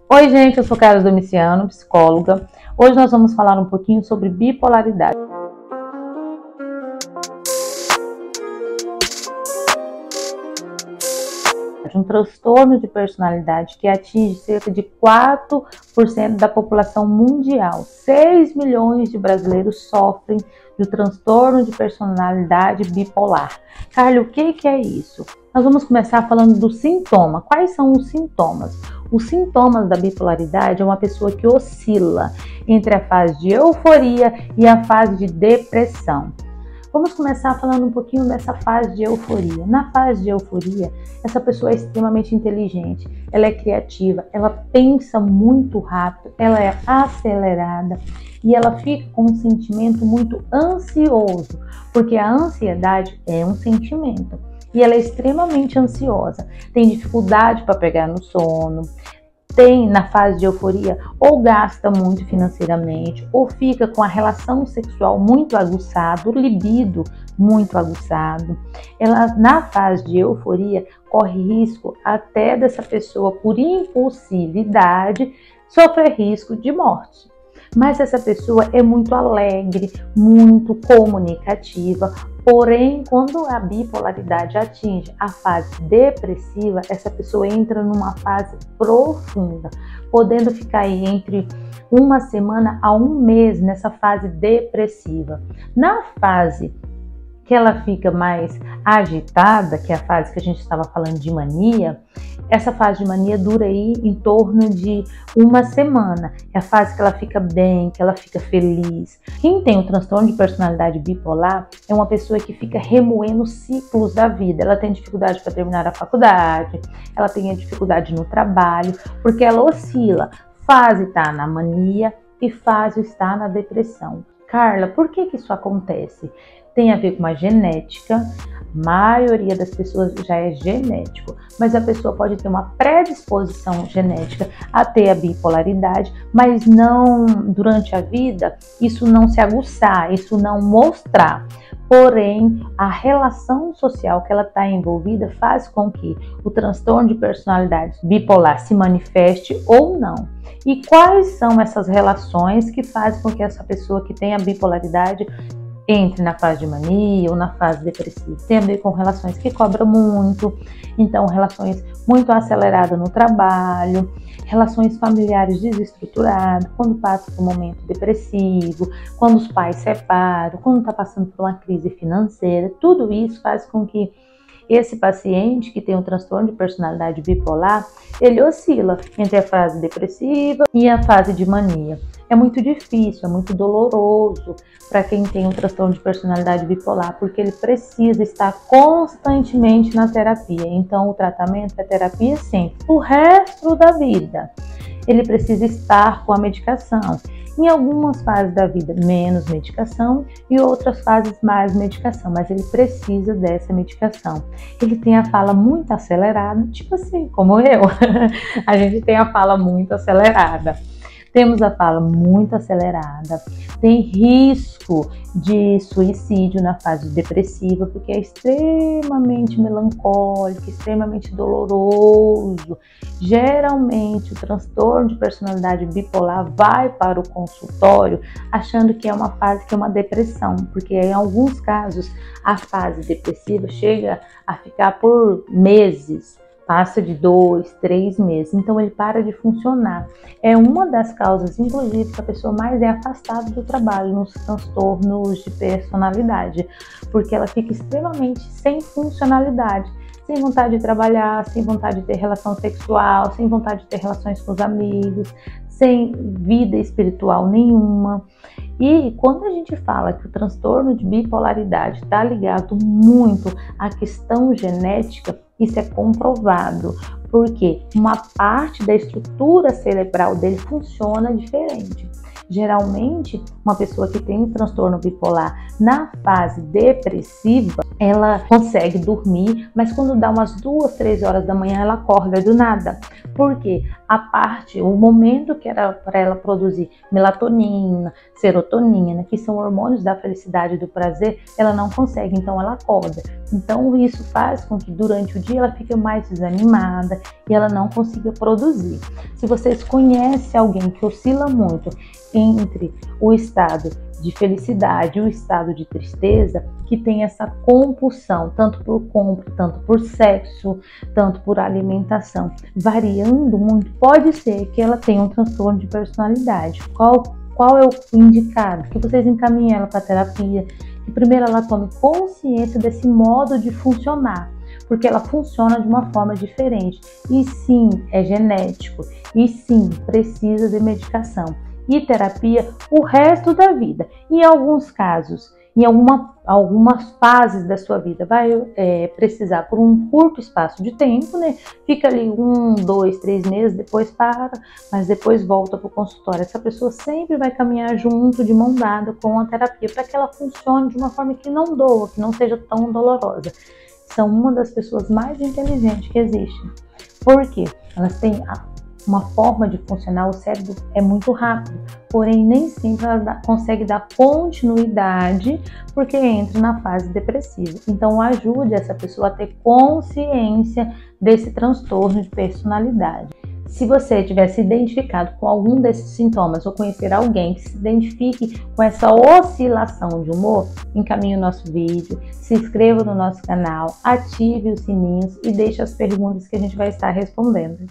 Oi, gente, eu sou Carla Domiciano, psicóloga. Hoje nós vamos falar um pouquinho sobre bipolaridade. Um transtorno de personalidade que atinge cerca de 4% da população mundial. 6 milhões de brasileiros sofrem do transtorno de personalidade bipolar. Carla, o que é isso? Nós vamos começar falando do sintoma. Quais são os sintomas? Os sintomas da bipolaridade é uma pessoa que oscila entre a fase de euforia e a fase de depressão. Vamos começar falando um pouquinho dessa fase de euforia. Na fase de euforia, essa pessoa é extremamente inteligente, ela é criativa, ela pensa muito rápido, ela é acelerada e ela fica com um sentimento muito ansioso, porque a ansiedade é um sentimento e ela é extremamente ansiosa, tem dificuldade para pegar no sono, tem na fase de euforia ou gasta muito financeiramente ou fica com a relação sexual muito aguçada, o libido muito aguçado. Ela na fase de euforia corre risco até dessa pessoa por impulsividade sofrer risco de morte. Mas essa pessoa é muito alegre, muito comunicativa, porém, quando a bipolaridade atinge a fase depressiva, essa pessoa entra numa fase profunda, podendo ficar aí entre uma semana a um mês nessa fase depressiva. Na fase que ela fica mais agitada, que é a fase que a gente estava falando de mania, essa fase de mania dura aí em torno de uma semana. É a fase que ela fica bem, que ela fica feliz. Quem tem o transtorno de personalidade bipolar é uma pessoa que fica remoendo ciclos da vida. Ela tem dificuldade para terminar a faculdade, ela tem dificuldade no trabalho, porque ela oscila. Fase está na mania e fase está na depressão. Carla, por que isso acontece? Tem a ver com a genética, a maioria das pessoas já é genético, mas a pessoa pode ter uma predisposição genética a ter a bipolaridade, mas não durante a vida, isso não se aguçar, isso não mostrar. Porém, a relação social que ela está envolvida faz com que o transtorno de personalidade bipolar se manifeste ou não. E quais são essas relações que fazem com que essa pessoa que tem a bipolaridade entre na fase de mania ou na fase depressiva? Tem a ver com relações que cobram muito, então relações muito aceleradas no trabalho, relações familiares desestruturadas, quando passa por um momento depressivo, quando os pais separam, quando está passando por uma crise financeira, tudo isso faz com que esse paciente que tem um transtorno de personalidade bipolar, ele oscila entre a fase depressiva e a fase de mania. É muito difícil, é muito doloroso para quem tem um transtorno de personalidade bipolar, porque ele precisa estar constantemente na terapia. Então, o tratamento é terapia sempre, o resto da vida. Ele precisa estar com a medicação. Em algumas fases da vida, menos medicação e outras fases mais medicação, mas ele precisa dessa medicação. Ele tem a fala muito acelerada, tipo assim, como eu. A gente tem a fala muito acelerada. Temos a fala muito acelerada, tem risco de suicídio na fase depressiva, porque é extremamente melancólico, extremamente doloroso. Geralmente, o transtorno de personalidade bipolar vai para o consultório achando que é uma fase que é uma depressão, porque em alguns casos a fase depressiva chega a ficar por meses, passa de 2, 3 meses, então ele para de funcionar. É uma das causas, inclusive, que a pessoa mais é afastada do trabalho nos transtornos de personalidade, porque ela fica extremamente sem funcionalidade, sem vontade de trabalhar, sem vontade de ter relação sexual, sem vontade de ter relações com os amigos, sem vida espiritual nenhuma. E quando a gente fala que o transtorno de bipolaridade está ligado muito à questão genética, isso é comprovado, porque uma parte da estrutura cerebral dele funciona diferente. Geralmente, uma pessoa que tem um transtorno bipolar na fase depressiva, ela consegue dormir, mas quando dá umas 2, 3 horas da manhã, ela acorda do nada. Porque o momento que era para ela produzir melatonina, serotonina, que são hormônios da felicidade e do prazer, ela não consegue, então ela acorda. Então isso faz com que durante o dia ela fique mais desanimada e ela não consiga produzir. Se vocês conhecem alguém que oscila muito entre o estado de felicidade e o estado de tristeza, que tem essa compulsão, tanto por compra, tanto por sexo, tanto por alimentação, variando muito, pode ser que ela tenha um transtorno de personalidade. Qual é o indicado? Que vocês encaminhem ela para terapia, que primeiro ela tome consciência desse modo de funcionar, porque ela funciona de uma forma diferente. E sim, é genético. E sim, precisa de medicação e terapia o resto da vida. Em alguns casos, em algumas fases da sua vida, vai precisar por um curto espaço de tempo, né? Fica ali 1, 2, 3 meses, depois para, mas depois volta para o consultório. Essa pessoa sempre vai caminhar junto, de mão dada, com a terapia, para que ela funcione de uma forma que não doa, que não seja tão dolorosa. São uma das pessoas mais inteligentes que existem. Por quê? Elas têm uma forma de funcionar, o cérebro é muito rápido, porém nem sempre ela consegue dar continuidade porque entra na fase depressiva. Então ajude essa pessoa a ter consciência desse transtorno de personalidade. Se você tiver se identificado com algum desses sintomas ou conhecer alguém que se identifique com essa oscilação de humor, encaminhe o nosso vídeo, se inscreva no nosso canal, ative os sininhos e deixe as perguntas que a gente vai estar respondendo.